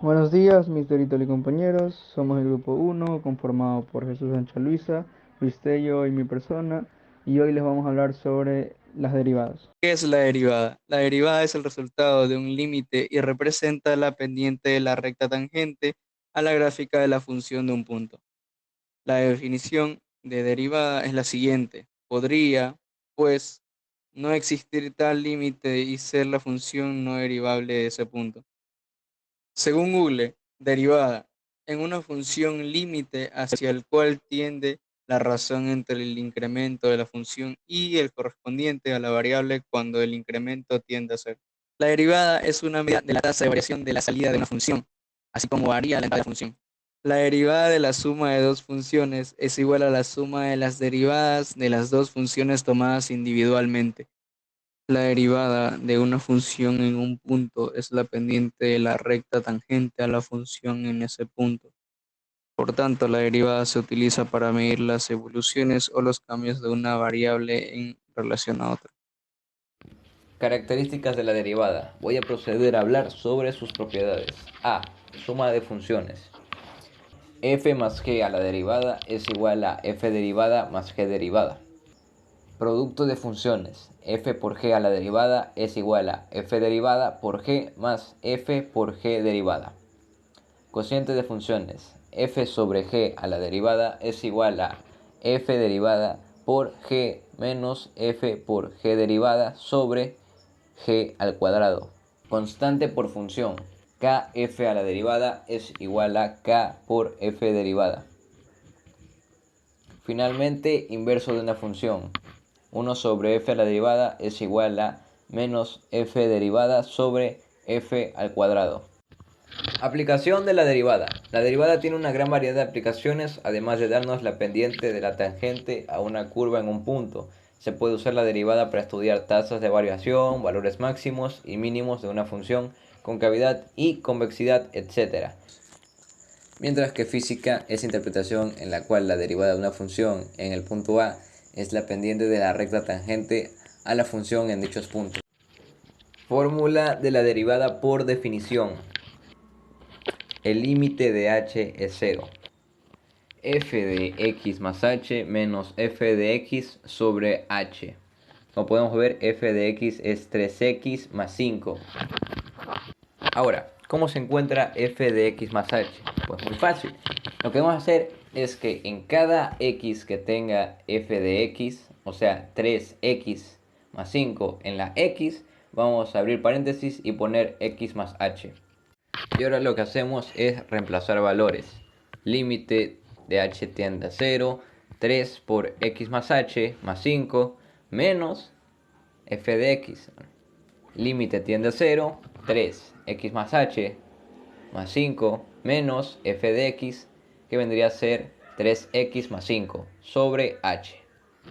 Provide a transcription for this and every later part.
Buenos días, mis Doritos y compañeros. Somos el grupo uno, conformado por Jesús Sancha Luisa, Luis Tello y mi persona. Y hoy les vamos a hablar sobre las derivadas. ¿Qué es la derivada? La derivada es el resultado de un límite y representa la pendiente de la recta tangente a la gráfica de la función de un punto. La definición de derivada es la siguiente. Podría, pues, no existir tal límite y ser la función no derivable de ese punto. Según Google, derivada en una función límite hacia el cual tiende la razón entre el incremento de la función y el correspondiente a la variable cuando el incremento tiende a cero. La derivada es una medida de la tasa de variación de la salida de una función, así como varía la entrada de la función. La derivada de la suma de dos funciones es igual a la suma de las derivadas de las dos funciones tomadas individualmente. La derivada de una función en un punto es la pendiente de la recta tangente a la función en ese punto. Por tanto, la derivada se utiliza para medir las evoluciones o los cambios de una variable en relación a otra. Características de la derivada. Voy a proceder a hablar sobre sus propiedades. A. Suma de funciones. F más g a la derivada es igual a f derivada más g derivada. Producto de funciones. F por g a la derivada es igual a f derivada por g más f por g derivada. Cociente de funciones. F sobre g a la derivada es igual a f derivada por g menos f por g derivada sobre g al cuadrado. Constante por función. Kf a la derivada es igual a k por f derivada. Finalmente, inverso de una función. 1 sobre f a la derivada es igual a menos f derivada sobre f al cuadrado. Aplicación de la derivada. La derivada tiene una gran variedad de aplicaciones, además de darnos la pendiente de la tangente a una curva en un punto. Se puede usar la derivada para estudiar tasas de variación, valores máximos y mínimos de una función, concavidad y convexidad, etc. Mientras que física es interpretación en la cual la derivada de una función en el punto A es la pendiente de la recta tangente a la función en dichos puntos. Fórmula de la derivada por definición. El límite de h es 0. F de x más h menos f de x sobre h. Como podemos ver, f de x es 3x más 5. Ahora, ¿cómo se encuentra f de x más h? Pues muy fácil. Lo que vamos a hacer es que en cada x que tenga f de x, o sea 3x más 5 en la x, vamos a abrir paréntesis y poner x más h. Y ahora lo que hacemos es reemplazar valores. Límite de h tiende a 0, 3 por x más h más 5 menos f de x. Límite tiende a 0, 3 x más h más 5 menos f de x, que vendría a ser 3x más 5 sobre h.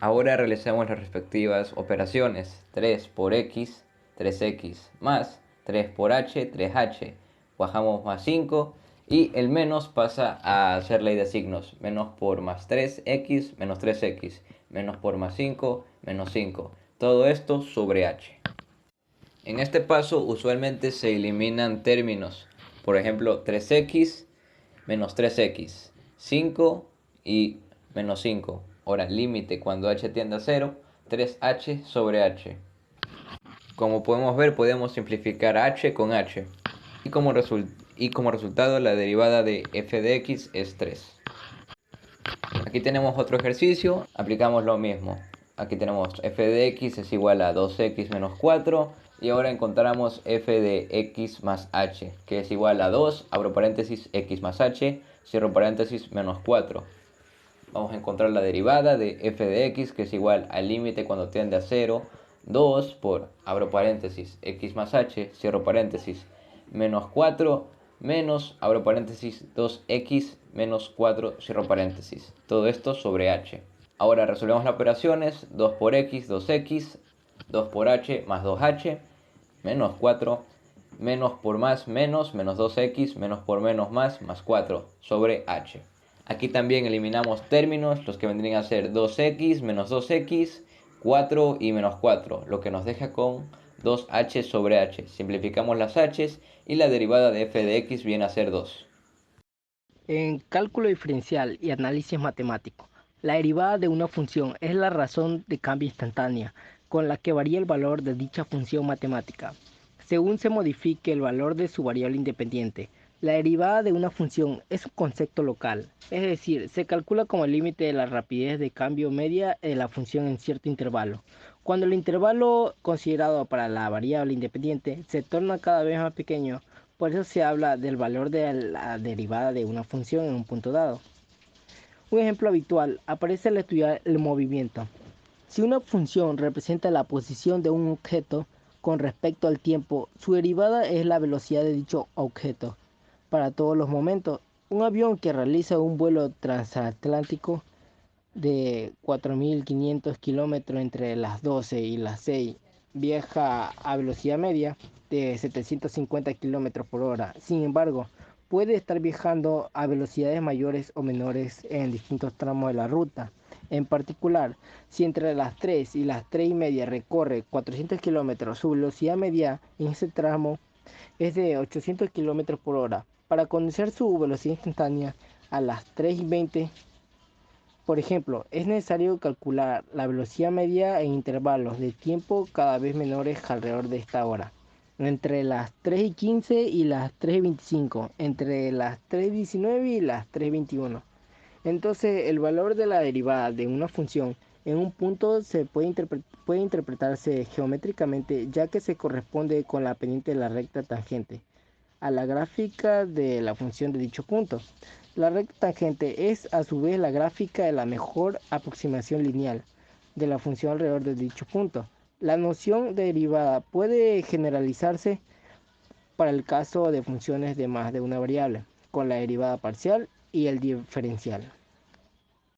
Ahora realizamos las respectivas operaciones. 3 por x, 3x más 3 por h, 3h. Bajamos más 5 y el menos pasa a ser ley de signos. Menos por más 3x, menos 3x. Menos por más 5, menos 5. Todo esto sobre h. En este paso usualmente se eliminan términos. Por ejemplo, 3x menos 3x, 5 y menos 5. Ahora, límite cuando h tiende a 0, 3h sobre h. Como podemos ver, podemos simplificar h con h. Y como resultado, la derivada de f de x es 3. Aquí tenemos otro ejercicio, aplicamos lo mismo. Aquí tenemos f de x es igual a 2x menos 4. Y ahora encontramos f de x más h, que es igual a 2, abro paréntesis, x más h, cierro paréntesis, menos 4. Vamos a encontrar la derivada de f de x, que es igual al límite cuando tiende a 0, 2 por, abro paréntesis, x más h, cierro paréntesis, menos 4, menos, abro paréntesis, 2x menos 4, cierro paréntesis. Todo esto sobre h. Ahora resolvemos las operaciones. 2 por x, 2x, 2 por h más 2h, menos 4, menos por más, menos 2x, menos por menos más 4, sobre h. Aquí también eliminamos términos, los que vendrían a ser 2x, menos 2x, 4 y menos 4, lo que nos deja con 2h sobre h. Simplificamos las h's y la derivada de f de x viene a ser 2. En cálculo diferencial y análisis matemático, la derivada de una función es la razón de cambio instantánea con la que varía el valor de dicha función matemática, según se modifique el valor de su variable independiente. La derivada de una función es un concepto local, es decir, se calcula como el límite de la rapidez de cambio media de la función en cierto intervalo. Cuando el intervalo considerado para la variable independiente se torna cada vez más pequeño, por eso se habla del valor de la derivada de una función en un punto dado. Un ejemplo habitual aparece al estudiar el movimiento. Si una función representa la posición de un objeto con respecto al tiempo, su derivada es la velocidad de dicho objeto. Para todos los momentos, un avión que realiza un vuelo transatlántico de 4.500 kilómetros entre las 12 y las 6 viaja a velocidad media de 750 kilómetros por hora. Sin embargo, puede estar viajando a velocidades mayores o menores en distintos tramos de la ruta. En particular, si entre las 3 y las 3 y media recorre 400 kilómetros, su velocidad media en ese tramo es de 800 kilómetros por hora. Para conocer su velocidad instantánea a las 3 y 20, por ejemplo, es necesario calcular la velocidad media en intervalos de tiempo cada vez menores alrededor de esta hora. Entre las 3 y 15 y las 3 y 25, entre las 3 y 19 y las 3 y 21. Entonces, el valor de la derivada de una función en un punto puede interpretarse geométricamente, ya que se corresponde con la pendiente de la recta tangente a la gráfica de la función de dicho punto. La recta tangente es a su vez la gráfica de la mejor aproximación lineal de la función alrededor de dicho punto. La noción de derivada puede generalizarse para el caso de funciones de más de una variable, con la derivada parcial y el diferencial.